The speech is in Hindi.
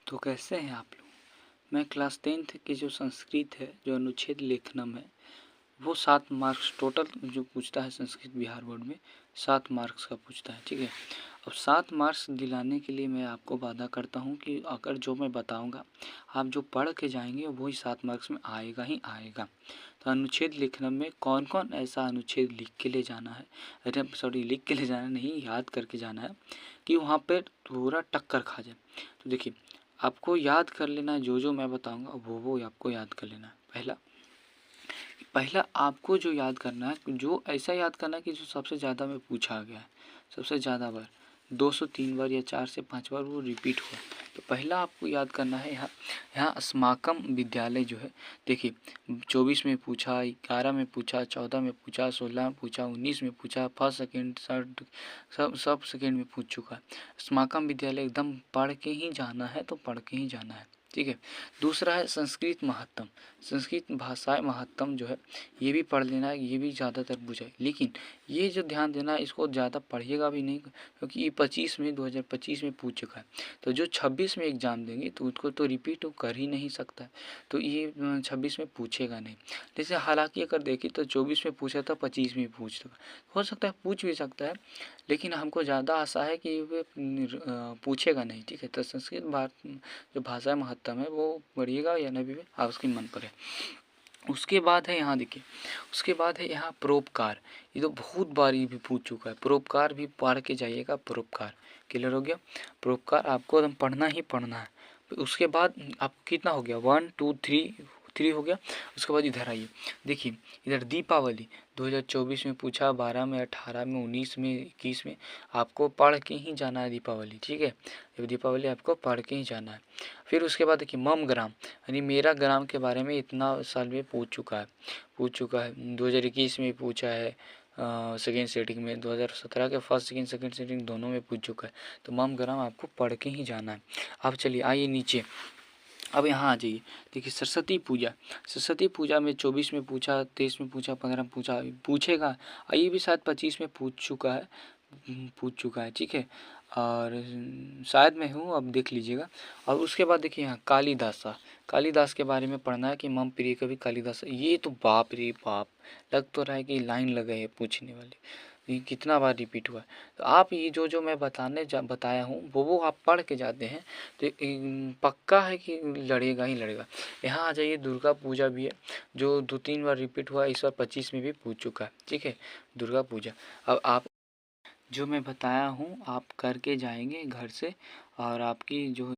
तो कैसे हैं आप लोग। मैं क्लास 10th की जो संस्कृत है, जो अनुच्छेद लेखनम है, वो 7 मार्क्स टोटल जो पूछता है संस्कृत बिहार बोर्ड में 7 मार्क्स का पूछता है। ठीक है, अब 7 मार्क्स दिलाने के लिए मैं आपको वादा करता हूँ कि अगर जो मैं बताऊँगा आप जो पढ़ के जाएंगे वही 7 मार्क्स में आएगा ही आएगा। तो अनुच्छेद लेखनम में कौन कौन ऐसा अनुच्छेद लिख के ले जाना है, अरे सॉरी लिख के ले जाना नहीं, याद करके जाना है कि वहाँ पर पूरा टक्कर खा जाए। तो देखिए, आपको याद कर लेना है, जो मैं बताऊंगा वो आपको याद कर लेना है। पहला आपको जो याद करना है, जो ऐसा याद करना है कि जो सबसे ज़्यादा में पूछा गया है, सबसे ज़्यादा बार 203 बार या 4 से 5 बार वो रिपीट हुआ। तो पहला आपको याद करना है यहाँ अस्माकम विद्यालय जो है, देखिए 24 में पूछा, 11 में पूछा, 14 में पूछा, 16 में पूछा, 19 में पूछा, फर्स्ट सेकेंड थर्ड सब सेकेंड में पूछ चुका है। अस्माकम विद्यालय एकदम पढ़ के ही जाना है, तो पढ़ के ही जाना है। ठीक है, दूसरा है संस्कृत महत्तम। संस्कृत भाषाएं महत्तम जो है ये भी पढ़ लेना है, ये भी ज़्यादातर पूछा है, लेकिन ये जो ध्यान देना है इसको ज़्यादा पढ़िएगा भी नहीं, क्योंकि ये 2025 में पूछ चुका है। तो जो 26 में एग्ज़ाम देंगे तो उसको तो रिपीट तो कर ही नहीं सकता है, तो ये 26 में पूछेगा नहीं। जैसे हालांकि अगर देखें तो 24 में पूछा था, 25 में पूछ चुका, हो सकता है पूछ भी सकता है, लेकिन हमको ज़्यादा आशा है कि वे पूछेगा नहीं। ठीक है, तो संस्कृत जो भाषा महत्तम है वो पढ़िएगा या नहीं भी आप उसकी मन पर है। उसके बाद है यहाँ देखिए, उसके बाद है यहाँ परोपकार। ये तो बहुत बार ये भी पूछ चुका है, परोपकार भी पढ़ के जाइएगा। परोपकार क्लियर हो गया, परोपकार आपको एकदम पढ़ना ही पढ़ना है। उसके बाद आपको कितना हो गया, 1 2 3 हो गया। उसके बाद इधर आइए, देखिए इधर दीपावली 2024 में पूछा, 12 में, 18 में, 19 में, 21 में आपको पढ़ के ही जाना है दीपावली। ठीक है, दीपावली आपको पढ़ के ही जाना है। फिर उसके बाद देखिए मम ग्राम, यानी मेरा ग्राम के बारे में इतना साल में पूछ चुका है 2021 में पूछा है, सेकेंड सेटिंग में 2017 के फर्स्ट सेकेंड सेटिंग दोनों में पूछ चुका है। तो मम ग्राम आपको पढ़ के ही जाना है। अब चलिए आइए नीचे, अब यहाँ आ जाइए, देखिए सरस्वती पूजा में 24 में पूछा, 23 में पूछा, 15 में पूछेगा, ये भी शायद 25 में पूछ चुका है। ठीक है, और शायद मैं हूँ, अब देख लीजिएगा। और उसके बाद देखिए यहाँ कालिदास के बारे में पढ़ना है कि मम प्रिय कवि कालिदास। ये तो बाप रे बाप, लग तो रहा है कि लाइन लगे है पूछने वाले, ये कितना बार रिपीट हुआ है। तो आप ये जो मैं बताया हूँ वो आप पढ़ के जाते हैं तो पक्का है कि लड़ेगा ही लड़ेगा। यहाँ आ जाइए, दुर्गा पूजा भी है जो 2-3 बार रिपीट हुआ, इस बार 25 में भी पूछ चुका है। ठीक है, दुर्गा पूजा। अब आप जो मैं बताया हूँ आप करके जाएंगे घर से, और आपकी जो